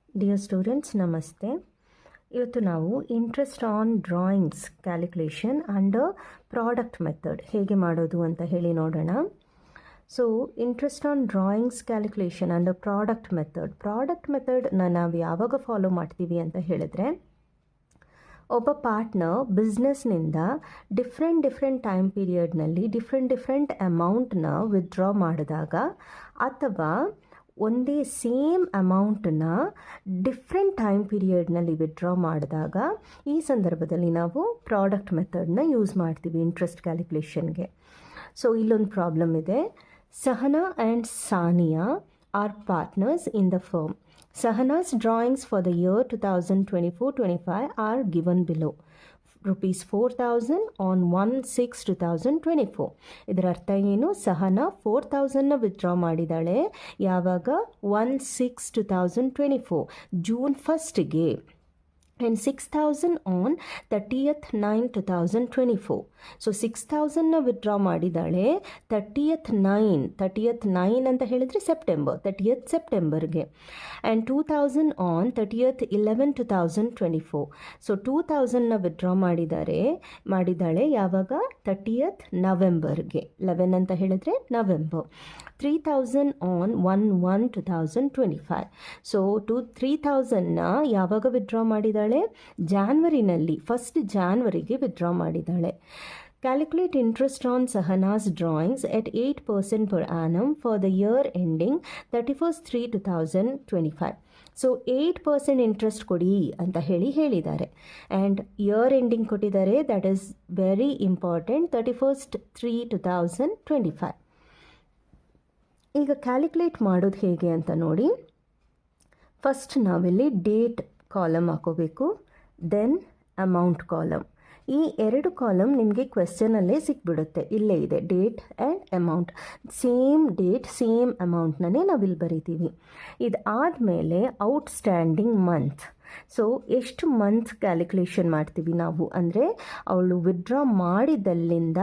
Dear students ನಮಸ್ತೆ. ಇವತ್ತು ನಾವು interest on drawings calculation under product method ಹೇಗೆ ಮಾಡೋದು ಅಂತ ಹೇಳಿ ನೋಡೋಣ. So interest on drawings calculation under product ಮೆಥಡ್ನ ನಾವು ಯಾವಾಗ ಫಾಲೋ ಮಾಡ್ತೀವಿ ಅಂತ ಹೇಳಿದ್ರೆ, ಒಬ್ಬ ಪಾರ್ಟ್ನರ್ ಬಿಸ್ನೆಸ್ನಿಂದ ಡಿಫ್ರೆಂಟ್ ಟೈಮ್ ಪೀರಿಯಡ್ನಲ್ಲಿ ಡಿಫ್ರೆಂಟ್ ಅಮೌಂಟ್ನ ವಿತ್ಡ್ರಾ ಮಾಡಿದಾಗ, ಅಥವಾ ಒಂದೇ ಸೇಮ್ ಅಮೌಂಟನ್ನ ಡಿಫ್ರೆಂಟ್ ಟೈಮ್ ಪೀರಿಯಡ್ನಲ್ಲಿ ವಿತ್ಡ್ರಾ ಮಾಡಿದಾಗ, ಈ ಸಂದರ್ಭದಲ್ಲಿ ನಾವು ಪ್ರಾಡಕ್ಟ್ ಮೆಥಡ್ನ ಯೂಸ್ ಮಾಡ್ತೀವಿ ಇಂಟ್ರೆಸ್ಟ್ ಕ್ಯಾಲ್ಕುಲೇಷನ್ಗೆ. ಸೊ ಇಲ್ಲೊಂದು ಪ್ರಾಬ್ಲಮ್ ಇದೆ. Sahana and Sania R partners in the firm. Sahana's drawings for the year 2024-25 are given below. Rupees 4,000 on 1/6/2024. ಇದರ ಅರ್ಥ ಏನು? ಸಹನಾ 4,000ನ ವಿತ್ಡ್ರಾ ಮಾಡಿದ್ದಾಳೆ. ಯಾವಾಗ? 1/6/2024 ಜೂನ್ 1ಗೆ. And 6,000 on 30th/9/2024. ಸೊ 6,000ನ ವಿತ್ಡ್ರಾ ಮಾಡಿದ್ದಾಳೆ 30th/9 ಅಂತ ಹೇಳಿದರೆ ಸೆಪ್ಟೆಂಬರ್, 30th ಸೆಪ್ಟೆಂಬರ್ಗೆ. And 2,000 on 30th/11/2024. ಸೊ 2,000ನ ವಿತ್ಡ್ರಾ ಮಾಡಿದ್ದಾಳೆ ಯಾವಾಗ? 30th ನವೆಂಬರ್ಗೆ. 11 ಅಂತ ಹೇಳಿದರೆ ನವೆಂಬರ್. 3,000 ಆನ್ 1/1/2025. ಸೊ 3,000ನ ಯಾವಾಗ ವಿತ್ಡ್ರಾ ಮಾಡಿದ್ದಾಳೆ? ಜಾನ್ವರಿನಲ್ಲಿ, 1st ಜಾನ್ವರಿಗೆ ವಿತ್ಡ್ರಾ ಮಾಡಿದ್ದಾಳೆ. Calculate interest on Sahana's drawings at 8% per annum for the year ending 31/3/2025. So 8% interest ಕೊಡಿ ಅಂತ ಹೇಳಿದ್ದಾರೆ. ಆ್ಯಂಡ್ ಇಯರ್ ಎಂಡಿಂಗ್ ಕೊಟ್ಟಿದ್ದಾರೆ. That is very important, 31/3/2025. ಈಗ ಕ್ಯಾಲ್ಕುಲೇಟ್ ಮಾಡೋದು ಹೇಗೆ ಅಂತ ನೋಡಿ. ಫಸ್ಟ್ ನಾವಿಲ್ಲಿ ಡೇಟ್ ಕಾಲಮ್ ಹಾಕೋಬೇಕು, ದೆನ್ ಅಮೌಂಟ್ ಕಾಲಮ್. ಈ 2 ಕಾಲಮ್ ನಿಮಗೆ ಕ್ವೆಶ್ಚನಲ್ಲೇ ಸಿಕ್ಬಿಡುತ್ತೆ. ಇಲ್ಲೇ ಇದೆ, date and amount. Same date same ಅಮೌಂಟ್ನೇ ನಾವಿಲ್ಲಿ ಬರಿತೀವಿ. ಇದಾದಮೇಲೆ ಔಟ್ಸ್ಟ್ಯಾಂಡಿಂಗ್ ಮಂತ್. ಸೊ ಎಷ್ಟು ಮಂತ್ ಕ್ಯಾಲ್ಕುಲೇಷನ್ ಮಾಡ್ತೀವಿ ನಾವು ಅಂದರೆ, ಅವಳು ವಿತ್ಡ್ರಾ ಮಾಡಿದಲ್ಲಿಂದ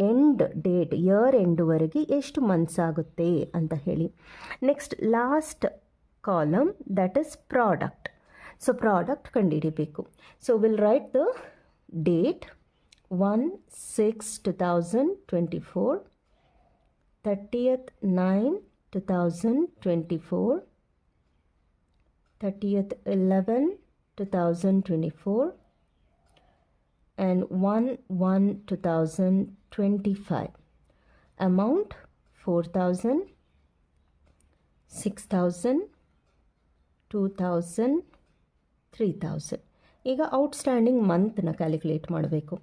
ಎಂಡ್ ಡೇಟ್, ಇಯರ್ ಎಂಡ್ವರೆಗೆ ಎಷ್ಟು ಮಂತ್ಸ್ ಆಗುತ್ತೆ ಅಂತ ಹೇಳಿ. Next last column, that is product. So product ಕಂಡುಹಿಡಿಬೇಕು. So will write the date 1/6/2024, 30th/9/2024, 30th/11/2024, and 1/1/2025. Amount 4,000, 6,000, 2,000, 3,000. ಈಗ ಔಟ್ಸ್ಟ್ಯಾಂಡಿಂಗ್ ಮಂತ್ನ ಕ್ಯಾಲ್ಕುಲೇಟ್ ಮಾಡಬೇಕು.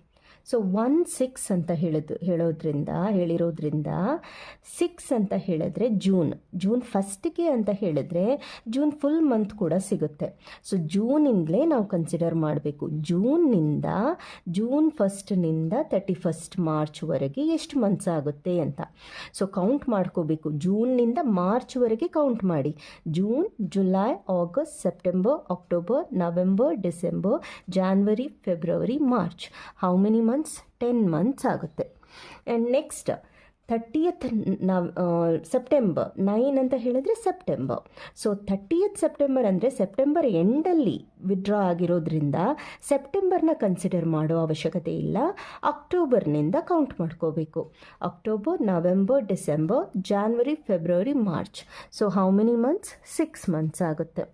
ಸೊ 1/6 ಅಂತ ಹೇಳಿರೋದ್ರಿಂದ 6 ಅಂತ ಹೇಳಿದ್ರೆ ಜೂನ್ 1ಗೆ ಅಂತ ಹೇಳಿದ್ರೆ ಜೂನ್ ಫುಲ್ ಮಂತ್ ಕೂಡ ಸಿಗುತ್ತೆ. ಸೊ ಜೂನಿಂದಲೇ ನಾವು ಕನ್ಸಿಡರ್ ಮಾಡಬೇಕು. ಜೂನ್ 1ನಿಂದ 31st ಮಾರ್ಚ್ವರೆಗೆ ಎಷ್ಟು ಮಂತ್ಸ್ ಆಗುತ್ತೆ ಅಂತ. ಸೊ ಕೌಂಟ್ ಮಾಡ್ಕೋಬೇಕು. ಜೂನ್ನಿಂದ ಮಾರ್ಚ್ವರೆಗೆ ಕೌಂಟ್ ಮಾಡಿ. June, July, August, September, October, November, December, January, February, March. How many months? 10 months ಆಗುತ್ತೆ. ಆ್ಯಂಡ್ ನೆಕ್ಸ್ಟ್ 30th ಸೆಪ್ಟೆಂಬರ್, 9 ಅಂತ ಹೇಳಿದರೆ ಸೆಪ್ಟೆಂಬರ್. ಸೊ 30th ಸೆಪ್ಟೆಂಬರ್ ಅಂದರೆ ಸೆಪ್ಟೆಂಬರ್ ಎಂಡಲ್ಲಿ ವಿತ್ಡ್ರಾ ಆಗಿರೋದ್ರಿಂದ ಸೆಪ್ಟೆಂಬರ್ನ ಕನ್ಸಿಡರ್ ಮಾಡೋ ಅವಶ್ಯಕತೆ ಇಲ್ಲ. ಅಕ್ಟೋಬರ್ನಿಂದ ಕೌಂಟ್ ಮಾಡ್ಕೋಬೇಕು. October, November, December, January, February, March. So how many months? 6 months ಆಗುತ್ತೆ.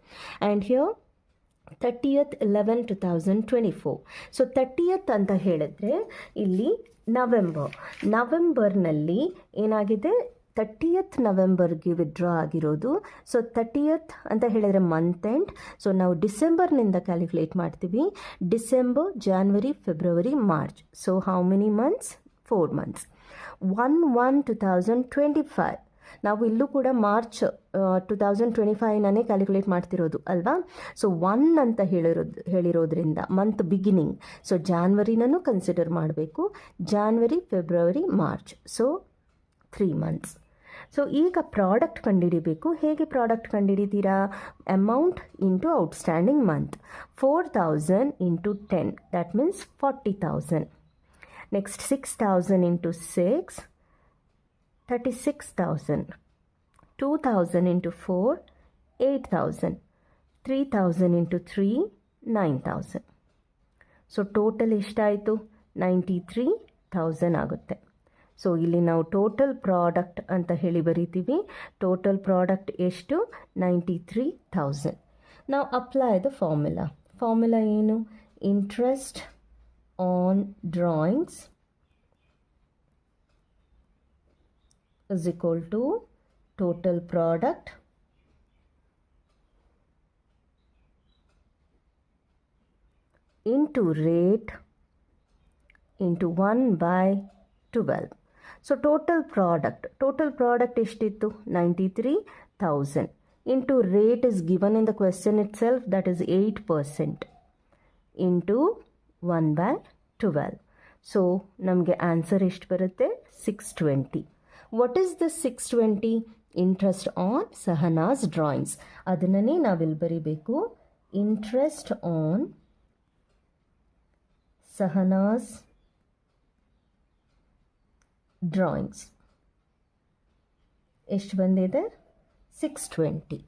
And here 30th/11/2024. So 30th ಅಂತ ಹೇಳಿದ್ರೆ ಇಲ್ಲಿ ನವೆಂಬರ್ನಲ್ಲಿ ಏನಾಗಿದೆ? 30th ನವೆಂಬರ್ಗೆ ವಿತ್ಡ್ರಾ ಆಗಿರೋದು. ಸೊ 30th ಅಂತ ಹೇಳಿದರೆ ಮಂತ್ ಎಂಡ್. ಸೊ ನಾವು ಡಿಸೆಂಬರ್ನಿಂದ ಕ್ಯಾಲ್ಕುಲೇಟ್ ಮಾಡ್ತೀವಿ. December, January, February, March. So how many months? 4 months. 1/1/2025. ನಾವು ಇಲ್ಲೂ ಕೂಡ ಮಾರ್ಚ್ 2025ನೇ ಕ್ಯಾಲ್ಕುಲೇಟ್ ಮಾಡ್ತಿರೋದು ಅಲ್ವಾ. ಸೊ 1 ಅಂತ ಹೇಳಿರೋದ್ರಿಂದ ಮಂತ್ ಬಿಗಿನಿಂಗ್. ಸೊ ಜಾನ್ವರಿನೂ ಕನ್ಸಿಡರ್ ಮಾಡಬೇಕು. January, February, March. So 3 months. So ಈಗ ಪ್ರಾಡಕ್ಟ್ ಕಂಡುಹಿಡಿಬೇಕು. ಹೇಗೆ ಪ್ರಾಡಕ್ಟ್ ಕಂಡುಹಿಡಿತೀರಾ? Amount into outstanding month. 4,000 into 10, that means 40,000. Next 6,000 into 6, 36,000. 2,000 into 4, 8,000. 3000 into 3 9000. So total ಎಷ್ಟಾಯಿತು? 93,000 ಆಗುತ್ತೆ. ಸೊ ಇಲ್ಲಿ ನಾವು ಟೋಟಲ್ ಪ್ರಾಡಕ್ಟ್ ಅಂತ ಹೇಳಿ ಬರಿತೀವಿ. ಟೋಟಲ್ ಪ್ರಾಡಕ್ಟ್ ಎಷ್ಟು? 93,000. ನಾವು ಅಪ್ಲೈ ದ ಫಾರ್ಮುಲಾ. ಫಾರ್ಮುಲಾ ಏನು? Interest on drawings is equal to total product into rate into 1/12. So total product ಎಷ್ಟಿತ್ತು? 93,000 into rate is given in the question itself, that is 8% into 1/12. So ನಮಗೆ answer ಎಷ್ಟು ಬರುತ್ತೆ? 620. What is the 620? Interest on Sahana's drawings. ಅದನ್ನೇ ನಾವಿಲ್ಲಿ ಬರೀಬೇಕು. Interest on Sahana's drawings ಎಷ್ಟು ಬಂದಿದೆ? 620.